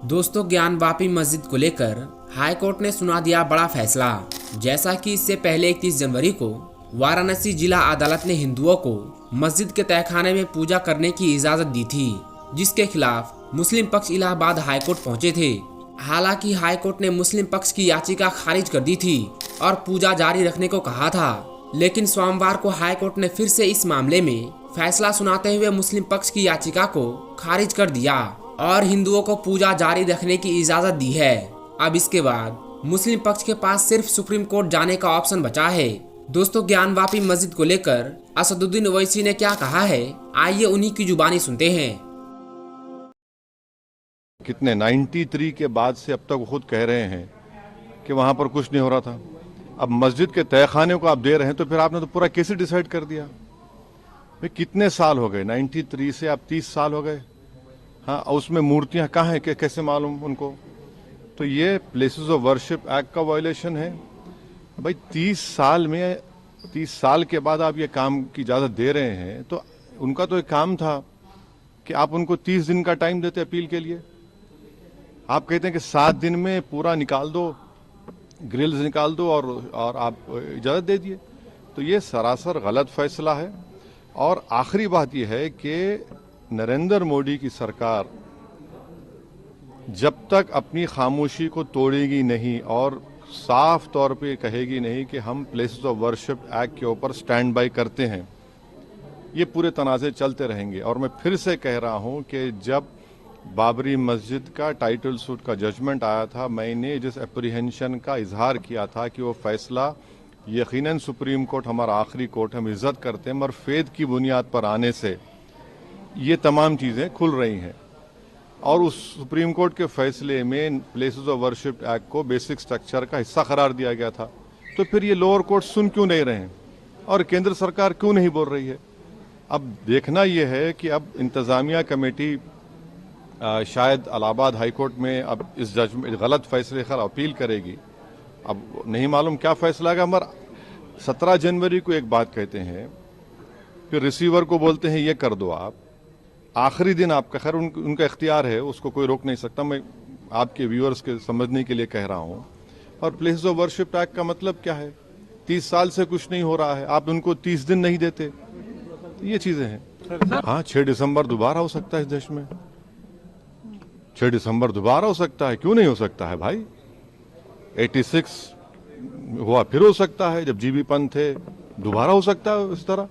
दोस्तों, ज्ञानवापी मस्जिद को लेकर हाई कोर्ट ने सुना दिया बड़ा फैसला। जैसा कि इससे पहले 31 जनवरी को वाराणसी जिला अदालत ने हिंदुओं को मस्जिद के तहखाने में पूजा करने की इजाजत दी थी, जिसके खिलाफ मुस्लिम पक्ष इलाहाबाद हाई कोर्ट पहुंचे थे। हालांकि हाई कोर्ट ने मुस्लिम पक्ष की याचिका खारिज कर दी थी और पूजा जारी रखने को कहा था, लेकिन सोमवार को हाई कोर्ट ने फिर से इस मामले में फैसला सुनाते हुए मुस्लिम पक्ष की याचिका को खारिज कर दिया और हिंदुओं को पूजा जारी रखने की इजाजत दी है। अब इसके बाद मुस्लिम पक्ष के पास सिर्फ सुप्रीम कोर्ट जाने का ऑप्शन बचा है। दोस्तों, ज्ञानवापी मस्जिद को लेकर असदुद्दीन ओवैसी ने क्या कहा है, आइए उन्हीं की जुबानी सुनते हैं। कितने 93 के बाद से अब तक खुद कह रहे हैं कि वहां पर कुछ नहीं हो रहा था। अब मस्जिद के तहखाने को आप दे रहे हैं तो फिर आपने तो पूरा केस ही डिसाइड कर दिया। भाई कितने साल हो गए, 93 से अब 30 साल हो गए। हाँ, उसमें मूर्तियां कहाँ हैं, कैसे मालूम उनको? तो ये प्लेसेस ऑफ वर्शिप एक्ट का वायलेशन है। भाई 30 साल के बाद आप ये काम की इजाजत दे रहे हैं, तो उनका तो एक काम था कि आप उनको 30 दिन का टाइम देते अपील के लिए। आप कहते हैं कि 7 दिन में पूरा निकाल दो, ग्रिल्स निकाल दो और आप इजाजत दे दिए। तो ये सरासर गलत फैसला है। और आखिरी बात यह है कि नरेंद्र मोदी की सरकार जब तक अपनी खामोशी को तोड़ेगी नहीं और साफ तौर पे कहेगी नहीं कि हम प्लेसेस ऑफ वर्शिप एक्ट के ऊपर स्टैंड बाय करते हैं, ये पूरे तनाज़े चलते रहेंगे। और मैं फिर से कह रहा हूं कि जब बाबरी मस्जिद का टाइटल सूट का जजमेंट आया था, मैंने जिस एप्रीहेंशन का इजहार किया था कि वो फैसला यकीनन सुप्रीम कोर्ट हमारा आखिरी कोर्ट, हम इज्जत करते हैं, मगर फेद की बुनियाद पर आने से ये तमाम चीज़ें खुल रही हैं। और उस सुप्रीम कोर्ट के फैसले में प्लेसेस ऑफ वर्शिप एक्ट को बेसिक स्ट्रक्चर का हिस्सा करार दिया गया था। तो फिर ये लोअर कोर्ट सुन क्यों नहीं रहे हैं और केंद्र सरकार क्यों नहीं बोल रही है? अब देखना यह है कि अब इंतजामिया कमेटी शायद इलाहाबाद हाई कोर्ट में अब इस जजमेंट गलत फैसले पर अपील करेगी। अब नहीं मालूम क्या फैसला आएगा, मगर 17 जनवरी को एक बात कहते हैं, फिर रिसीवर को बोलते हैं ये कर दो आप, आखिरी दिन आपका, खैर उनका इख्तियार है, उसको कोई रोक नहीं सकता। मैं आपके व्यूअर्स के समझने के लिए कह रहा हूं। और प्लेसेस ऑफ वर्शिप एक्ट का मतलब क्या है? 30 साल से कुछ नहीं हो रहा है, आप उनको 30 दिन नहीं देते, ये चीजें हैं। हाँ, 6 दिसंबर दोबारा हो सकता है इस देश में, 6 दिसंबर दोबारा हो सकता है, क्यों नहीं हो सकता है भाई? 86 हुआ, फिर हो सकता है, जब जीबी पंत थे, दोबारा हो सकता है इस तरह।